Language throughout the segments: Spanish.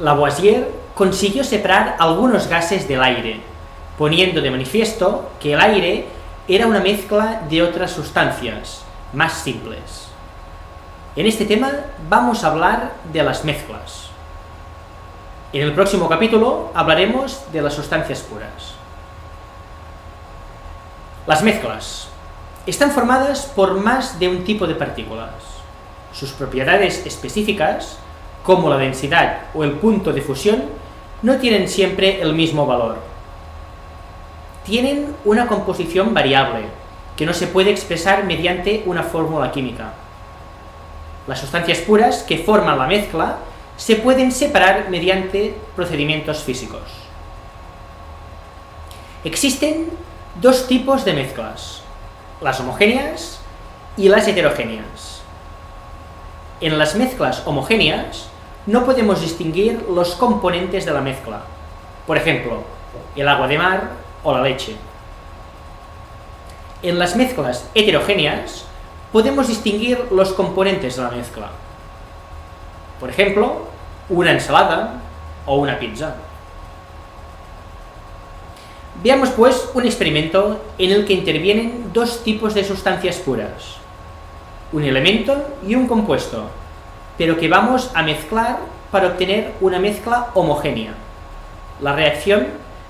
Lavoisier consiguió separar algunos gases del aire, poniendo de manifiesto que el aire era una mezcla de otras sustancias, más simples. En este tema vamos a hablar de las mezclas. En el próximo capítulo hablaremos de las sustancias puras. Las mezclas están formadas por más de un tipo de partículas. Sus propiedades específicas, como la densidad o el punto de fusión, no tienen siempre el mismo valor. Tienen una composición variable, que no se puede expresar mediante una fórmula química. Las sustancias puras que forman la mezcla se pueden separar mediante procedimientos físicos. Existen dos tipos de mezclas, las homogéneas y las heterogéneas. En las mezclas homogéneas no podemos distinguir los componentes de la mezcla, por ejemplo, el agua de mar o la leche. En las mezclas heterogéneas podemos distinguir los componentes de la mezcla, por ejemplo, una ensalada o una pizza. Veamos pues un experimento en el que intervienen dos tipos de sustancias puras, un elemento y un compuesto, pero que vamos a mezclar para obtener una mezcla homogénea. La reacción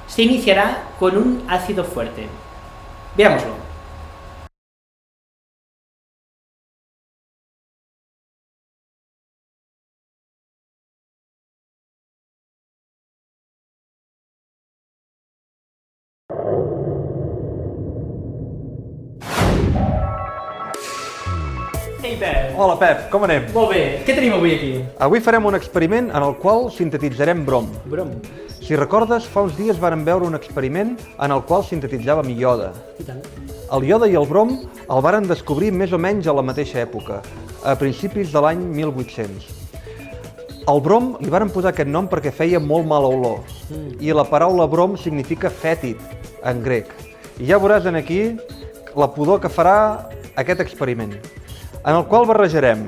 se iniciará con un ácido fuerte. Veámoslo. Ei, Pep! Hola, Pep, com anem? Molt bé, què tenim avui aquí? Avui farem un experiment en el qual sintetitzarem brom. Brom. Si recordes, fa uns dies vàrem veure un experiment en el qual sintetitzàvem iode. I tant. El iode i el brom el varen descobrir més o menys a la mateixa època, a principis de l'any 1800. Al brom li varen posar aquest nom perquè feia molt mala olor, i la paraula brom significa fètid, en grec. I ja veuràs aquí la pudor que farà aquest experiment, en el qual barrejarem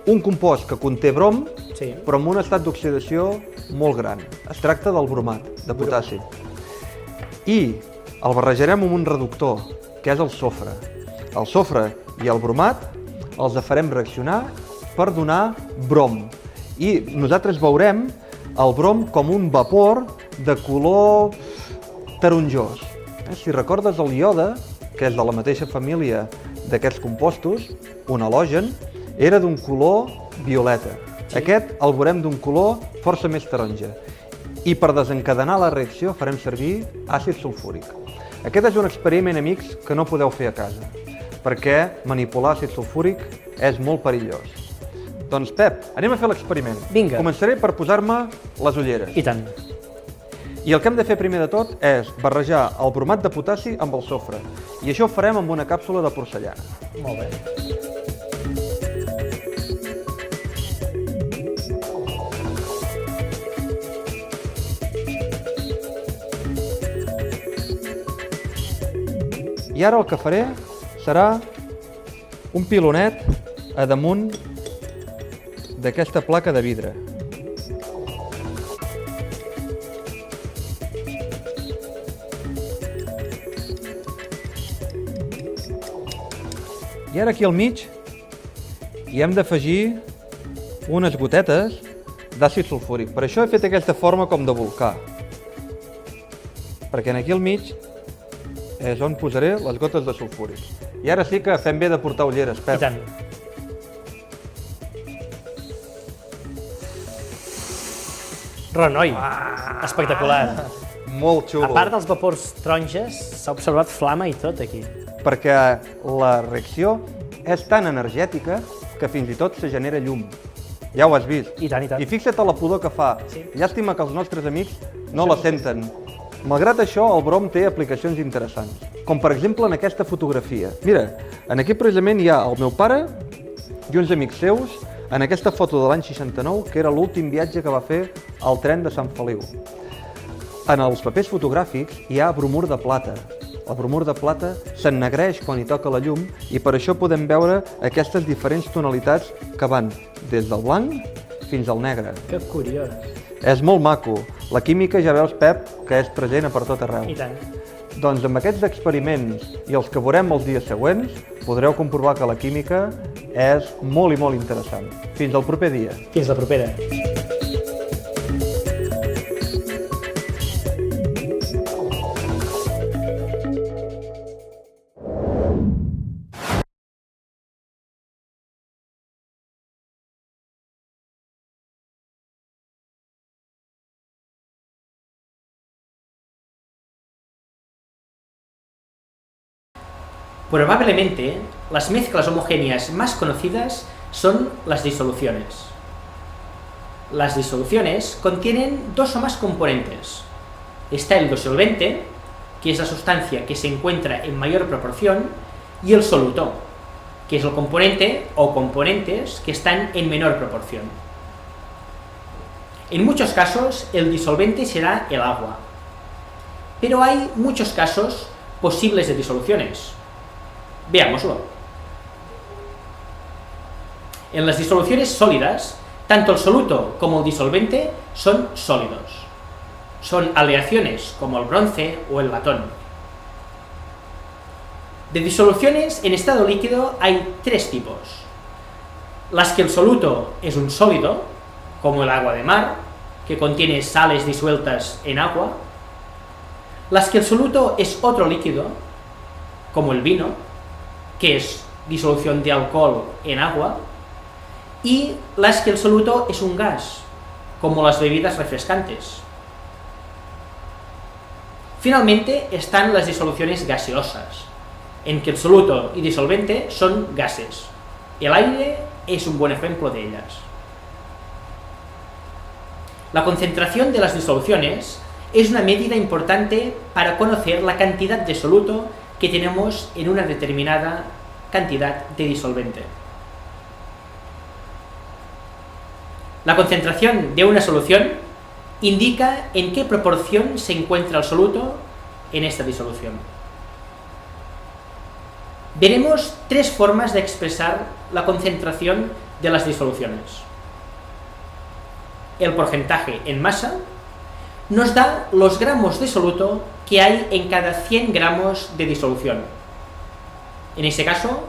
un compost que conté brom, Sí. però amb un estat d'oxidació molt gran. Es tracta del bromat, de potassi. I el barrejarem amb un reductor, que és el sofre. El sofre i el bromat els farem reaccionar per donar brom. I nosaltres veurem el brom com un vapor de color taronjós. Si recordes el iode, que és de la mateixa família d'aquests compostos, un halògen, era d'un color violeta. Sí. Aquest el veurem d'un color força més taronja. I per desencadenar la reacció farem servir àcid sulfúric. Aquest és un experiment, amics, que no podeu fer a casa, perquè manipular àcid sulfúric és molt perillós. Doncs, Pep, anem a fer l'experiment. Vinga. Començaré per posar-me les ulleres. I tant. I el que hem de fer primer de tot és barrejar el bromat de potassi amb el sofre. I això ho farem amb una càpsula de porcellana. Molt bé. I ara el que faré serà un pilonet a damunt d'aquesta placa de vidre. I ara aquí al mig hi hem d'afegir unes gotetes d'àcid sulfúric. Per això he fet aquesta forma com de volcà, perquè aquí al mig és on posaré les gotes de sulfúric. I ara sí que fem bé de portar ulleres, Pep. I tant. Renoi, espectacular. Molt xulo. A part dels vapors taronges, s'ha observat flama i tot aquí. Perquè la reacció és tan energètica que fins i tot se genera llum. Ja ho has vist. I tant, i tant. I fixa't a la pudor que fa. Sí. Llàstima que els nostres amics no la senten. Malgrat això, el brom té aplicacions interessants, com per exemple en aquesta fotografia. Mira, en aquí precisament hi ha el meu pare i uns amics seus en aquesta foto de l'any 69, que era l'últim viatge que va fer al tren de Sant Feliu. En els papers fotogràfics hi ha bromur de plata. El bromur de plata s'ennegreix quan hi toca la llum i per això podem veure aquestes diferents tonalitats que van des del blanc fins al negre. Que curiós. És molt maco. La química ja veus, Pep, que és present a per tot arreu. I tant. Doncs amb aquests experiments i els que veurem els dies següents, podreu comprovar que la química és molt i molt interessant. Fins al proper dia. Fins la propera. Probablemente, las mezclas homogéneas más conocidas son las disoluciones. Las disoluciones contienen dos o más componentes. Está el disolvente, que es la sustancia que se encuentra en mayor proporción, y el soluto, que es el componente o componentes que están en menor proporción. En muchos casos, el disolvente será el agua, pero hay muchos casos posibles de disoluciones. Veámoslo. En las disoluciones sólidas, tanto el soluto como el disolvente son sólidos. Son aleaciones como el bronce o el latón. De disoluciones en estado líquido hay tres tipos. Las que el soluto es un sólido, como el agua de mar, que contiene sales disueltas en agua. Las que el soluto es otro líquido, como el vino, que es disolución de alcohol en agua, y las que el soluto es un gas, como las bebidas refrescantes. Finalmente están las disoluciones gaseosas, en que el soluto y disolvente son gases. El aire es un buen ejemplo de ellas. La concentración de las disoluciones es una medida importante para conocer la cantidad de soluto que tenemos en una determinada cantidad de disolvente. La concentración de una solución indica en qué proporción se encuentra el soluto en esta disolución. Veremos tres formas de expresar la concentración de las disoluciones. El porcentaje en masa nos da los gramos de soluto que hay en cada 100 gramos de disolución. En este caso,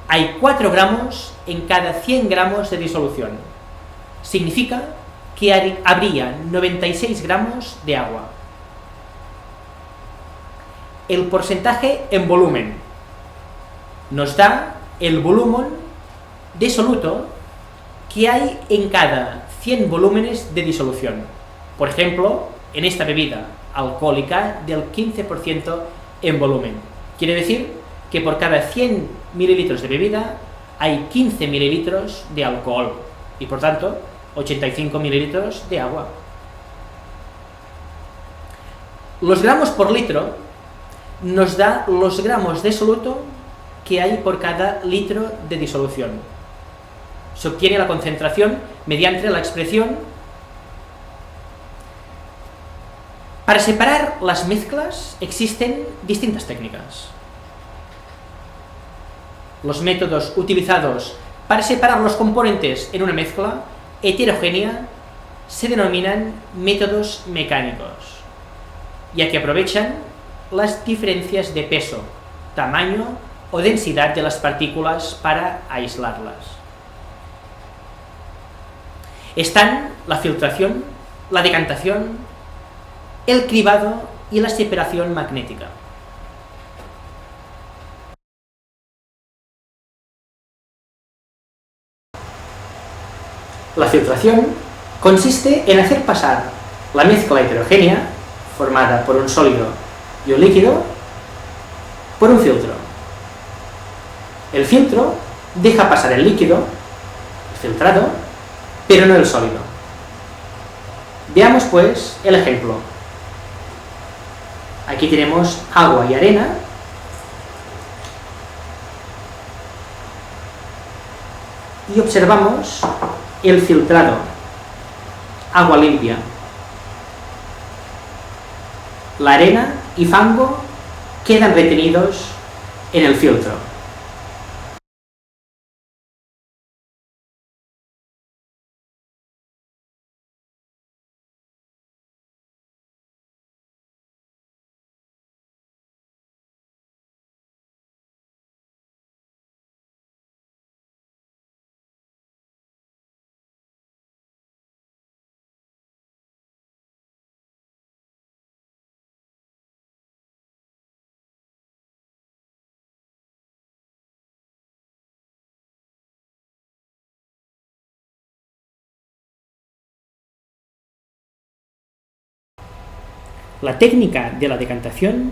hay 4 gramos en cada 100 gramos de disolución. Significa que habría 96 gramos de agua. El porcentaje en volumen nos da el volumen de soluto que hay en cada 100 volúmenes de disolución. Por ejemplo, en esta bebida alcohólica del 15% en volumen. Quiere decir que por cada 100 mililitros de bebida hay 15 mililitros de alcohol y por tanto 85 mililitros de agua. Los gramos por litro nos da los gramos de soluto que hay por cada litro de disolución. Se obtiene la concentración mediante la expresión. Para separar las mezclas existen distintas técnicas. Los métodos utilizados para separar los componentes en una mezcla heterogénea se denominan métodos mecánicos, ya que aprovechan las diferencias de peso, tamaño o densidad de las partículas para aislarlas. Están la filtración, la decantación, el cribado y la separación magnética. La filtración consiste en hacer pasar la mezcla heterogénea, formada por un sólido y un líquido, por un filtro. El filtro deja pasar el líquido, el filtrado, pero no el sólido. Veamos pues el ejemplo. Aquí tenemos agua y arena, y observamos el filtrado, agua limpia. La arena y fango quedan retenidos en el filtro. La técnica de la decantación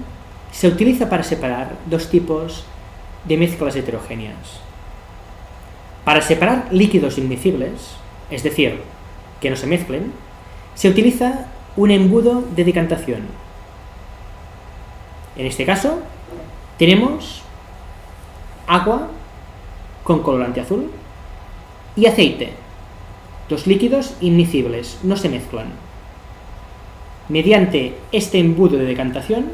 se utiliza para separar dos tipos de mezclas heterogéneas. Para separar líquidos inmiscibles, es decir, que no se mezclen, se utiliza un embudo de decantación. En este caso, tenemos agua con colorante azul y aceite. Dos líquidos inmiscibles, no se mezclan. Mediante este embudo de decantación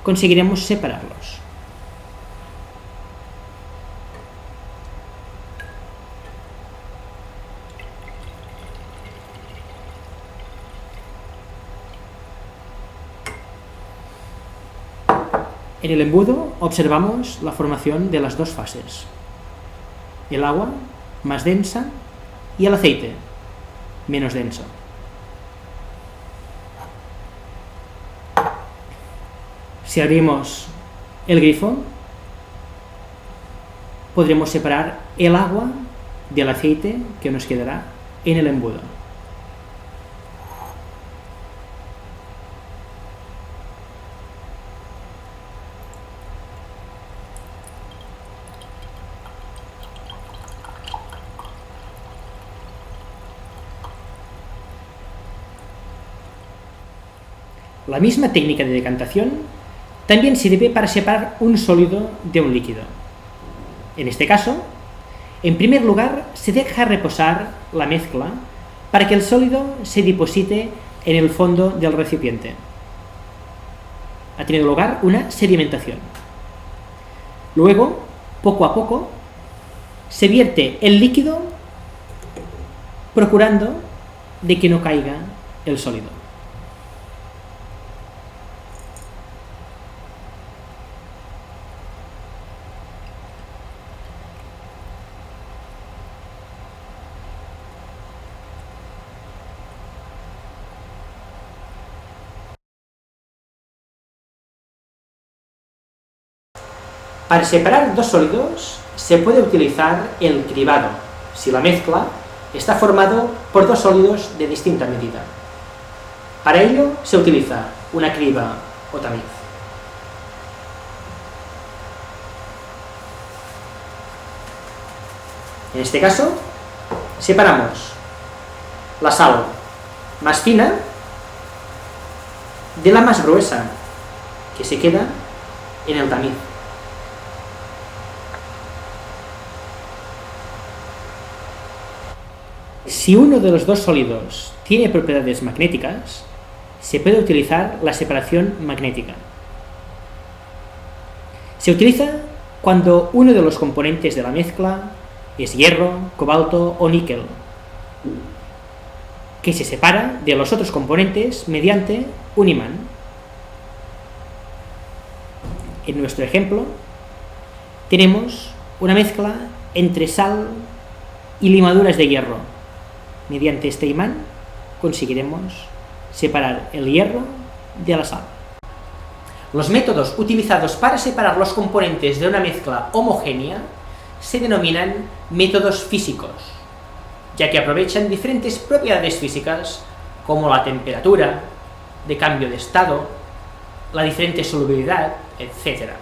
conseguiremos separarlos. En el embudo observamos la formación de las dos fases: el agua más densa y el aceite menos denso. Si abrimos el grifo, podremos separar el agua del aceite que nos quedará en el embudo. La misma técnica de decantación también sirve para separar un sólido de un líquido. En este caso, en primer lugar, se deja reposar la mezcla para que el sólido se deposite en el fondo del recipiente. Ha tenido lugar una sedimentación. Luego, poco a poco, se vierte el líquido procurando de que no caiga el sólido. Para separar dos sólidos se puede utilizar el cribado, si la mezcla está formado por dos sólidos de distinta medida. Para ello se utiliza una criba o tamiz. En este caso, separamos la sal más fina de la más gruesa, que se queda en el tamiz. Si uno de los dos sólidos tiene propiedades magnéticas, se puede utilizar la separación magnética. Se utiliza cuando uno de los componentes de la mezcla es hierro, cobalto o níquel, que se separa de los otros componentes mediante un imán. En nuestro ejemplo, tenemos una mezcla entre sal y limaduras de hierro. Mediante este imán conseguiremos separar el hierro de la sal. Los métodos utilizados para separar los componentes de una mezcla homogénea se denominan métodos físicos, ya que aprovechan diferentes propiedades físicas como la temperatura, de cambio de estado, la diferente solubilidad, etc.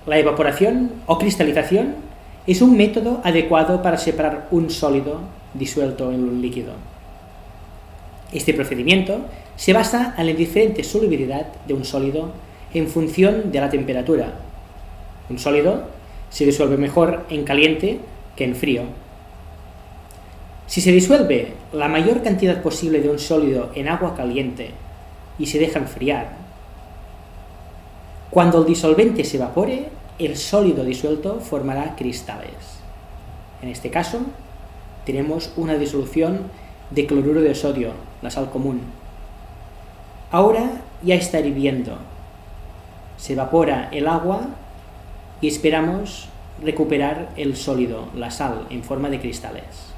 La evaporación o cristalización es un método adecuado para separar un sólido disuelto en un líquido. Este procedimiento se basa en la diferente solubilidad de un sólido en función de la temperatura. Un sólido se disuelve mejor en caliente que en frío. Si se disuelve la mayor cantidad posible de un sólido en agua caliente y se deja enfriar, cuando el disolvente se evapore, el sólido disuelto formará cristales. En este caso, tenemos una disolución de cloruro de sodio, la sal común. Ahora ya está hirviendo. Se evapora el agua y esperamos recuperar el sólido, la sal, en forma de cristales.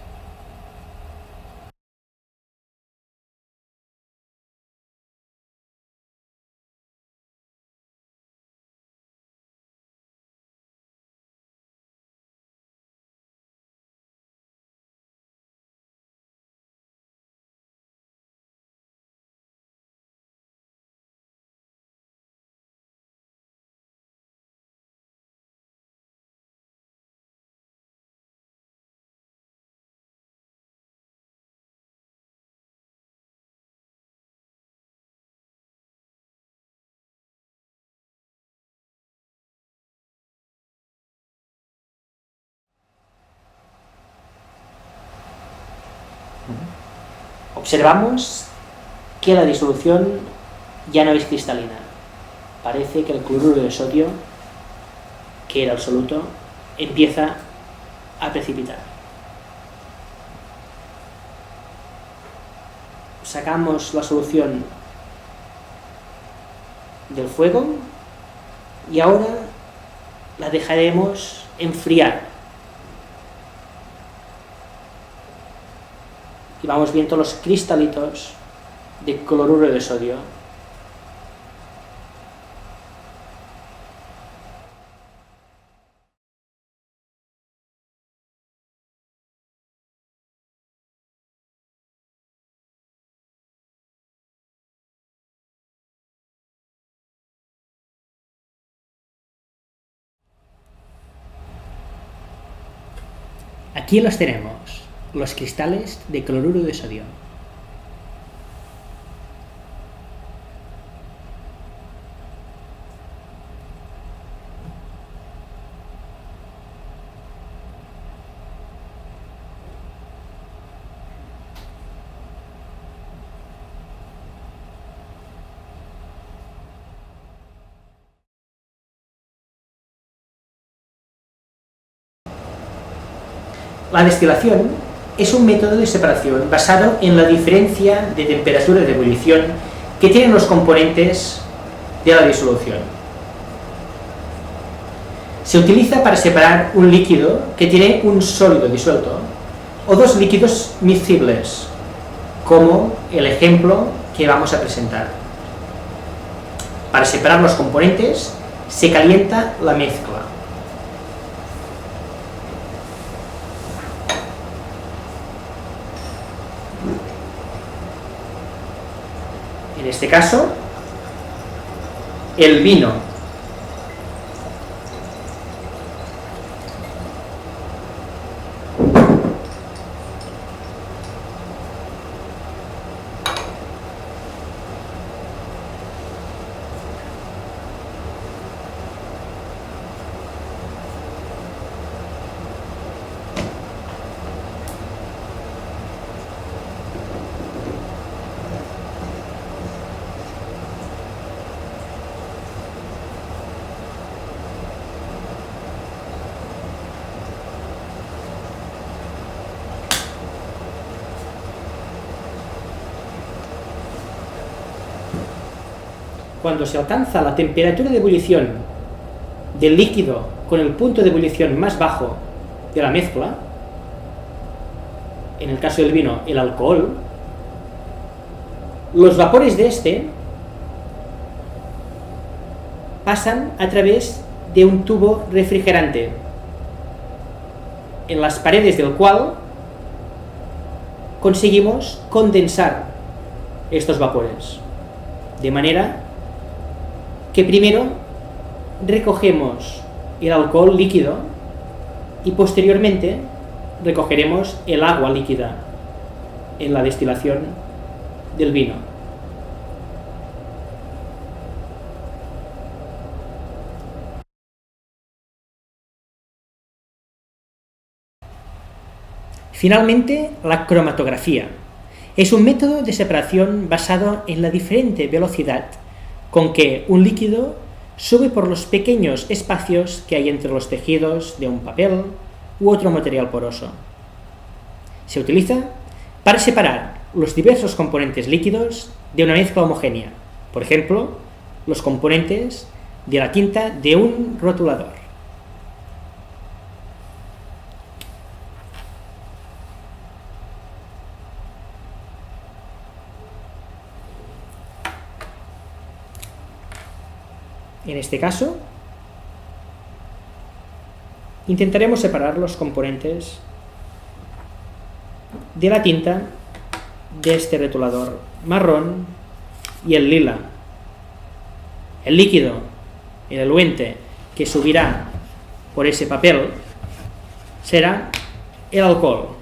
Observamos que la disolución ya no es cristalina. Parece que el cloruro de sodio, que era el soluto, empieza a precipitar. Sacamos la solución del fuego y ahora la dejaremos enfriar. Y vamos viendo los cristalitos de cloruro de sodio. Aquí los tenemos, los cristales de cloruro de sodio. La destilación es un método de separación basado en la diferencia de temperatura de ebullición que tienen los componentes de la disolución. Se utiliza para separar un líquido que tiene un sólido disuelto o dos líquidos miscibles, como el ejemplo que vamos a presentar. Para separar los componentes se calienta la mezcla. En este caso, el vino. Cuando se alcanza la temperatura de ebullición del líquido con el punto de ebullición más bajo de la mezcla, en el caso del vino, el alcohol, los vapores de este pasan a través de un tubo refrigerante, en las paredes del cual conseguimos condensar estos vapores, de manera que primero recogemos el alcohol líquido y posteriormente recogeremos el agua líquida en la destilación del vino. Finalmente, la cromatografía es un método de separación basado en la diferente velocidad con que un líquido sube por los pequeños espacios que hay entre los tejidos de un papel u otro material poroso. Se utiliza para separar los diversos componentes líquidos de una mezcla homogénea, por ejemplo, los componentes de la tinta de un rotulador. En este caso, intentaremos separar los componentes de la tinta de este rotulador marrón y el lila. El líquido, el eluente que subirá por ese papel será el alcohol.